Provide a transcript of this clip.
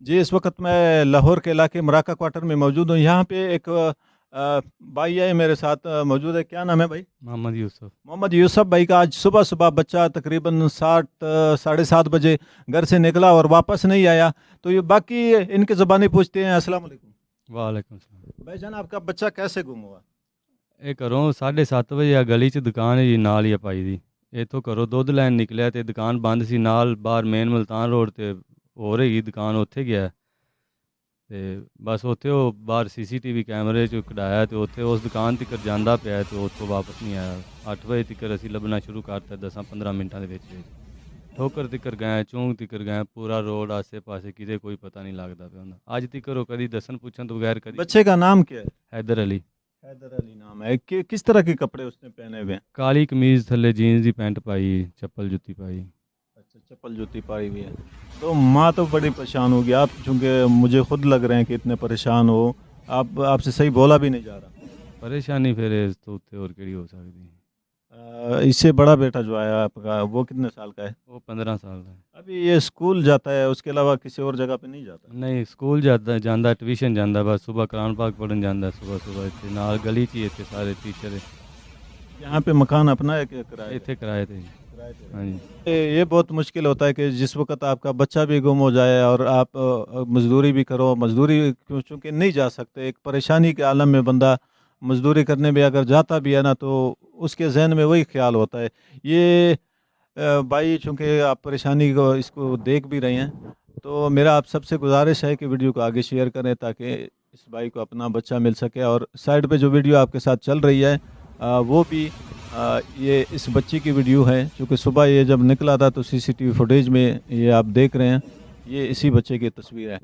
जी, इस वक़्त मैं लाहौर के इलाके मराका क्वार्टर में मौजूद हूँ। यहाँ पे एक भाई है मेरे साथ मौजूद है। क्या नाम है भाई? मोहम्मद यूसुफ। मोहम्मद यूसुफ भाई का आज सुबह-सुबह बच्चा तकरीबन 7 साढ़े 7 बजे घर से निकला और वापस नहीं आया। तो ये बाकी इनकी ज़ुबानी पूछते हैं। अस्सलाम वालेकुम। वालेकुम सलाम। भाईजान आपका बच्चा कैसे गुम हुआ? ਇਹ ਘਰੋਂ 7:30 ਵਜੇ ਆ ਗਲੀ 'ਚ ਦੁਕਾਨ ਹੈ ਜੀ ਨਾਲ ਹੀ ਆ ਪਾਈ ਦੀ। ਇੱਥੋਂ ਘਰੋਂ ਦੁੱਧ ਲੈਣ ਨਿਕਲਿਆ ਤੇ ਦੁਕਾਨ ਬੰਦ ਸੀ, ਨਾਲ ਬਾਹਰ ਮੇਨ ਮਲਤਾਨ ਰੋਡ ਤੇ ਹੋ ਰਹੀ ਦੁਕਾਨ, ਉੱਥੇ ਗਿਆ ਤੇ ਬਸ ਉੱਥੇ ਉਹ ਬਾਹਰ ਸੀਸੀਟੀਵੀ ਕੈਮਰੇ 'ਚ ਕਢਾਇਆ ਤੇ ਉੱਥੇ ਉਸ ਦੁਕਾਨ ਤੱਕ ਜਾਂਦਾ ਪਿਆ ਤੇ ਉੱਥੋਂ ਵਾਪਸ ਨਹੀਂ ਆਇਆ। 8 ਵਜੇ ਤੱਕ ਅਸੀਂ ਲੱਭਣਾ ਸ਼ੁਰੂ ਕਰਤਾ, 10-15 ਮਿੰਟਾਂ ਦੇ ਵਿੱਚ ਠੋਕਰ ਤੱਕ ਗਏ, ਚੌਂਕ ਤੱਕ ਗਏ, ਪੂਰਾ ਰੋਡ ਆਸੇ ਪਾਸੇ ਕਿਤੇ ਕੋਈ ਪਤਾ ਨਹੀਂ ਲੱਗਦਾ ਪਿਆ ਹੁੰਦਾ। ਅੱਜ ਤੱਕ ਉਹ ਕਦੀ ਦੱਸਣ ਪੁੱਛਣ ਤੋਂ ਬਗੈਰ ਕਦੀ। बच्चे का नाम क्या है? हैदर अली। हैदर अली नाम है। किस तरह के कपड़े उसने पहने हुए हैं? काली कमीज थल्ले जीन्स की पैंट पाई, चप्पल जुत्ती पाई। अच्छा, चप्पल जूती पाई हुई है। तो माँ तो बड़ी परेशान होगी। आप चूंकि मुझे खुद लग रहे हैं कि इतने परेशान हो, आप आपसे सही बोला भी नहीं जा रहा। परेशानी फिर इस तो उत्ते और केड़ी हो सकती। इससे बड़ा बेटा जो आया आपका वो कितने साल का है? वो 15 साल का है। अभी ये स्कूल जाता है, उसके अलावा किसी और जगह पे नहीं जाता? नहीं, स्कूल जाता जांदा, ट्यूशन जांदा, बस सुबह कुरान पाक पढ़न जांदा सुबह सुबह। इत्थे नाल गली च ही इत्थे सारे टीचर यहाँ पे मकान अपना है कि किराए पे? इत्थे किराए ते। किराए पे हाँ जी। रहते हैं। ये बहुत मुश्किल होता है कि जिस वक्त आपका बच्चा भी गुम हो जाए और आप मजदूरी भी करो, मजदूरी क्यों चूँकि नहीं जा सकते, एक परेशानी के आलम में बंदा मजदूरी करने में अगर जाता भी है ना तो उसके जहन में वही ख्याल होता है। ये भाई चूँकि आप परेशानी को इसको देख भी रहे हैं, तो मेरा आप सबसे गुजारिश है कि वीडियो को आगे शेयर करें ताकि इस भाई को अपना बच्चा मिल सके। और साइड पे जो वीडियो आपके साथ चल रही है वो भी ये इस बच्ची की वीडियो है, क्योंकि सुबह ये जब निकला था तो सीसीटीवी फुटेज में ये आप देख रहे हैं, ये इसी बच्चे की तस्वीर है।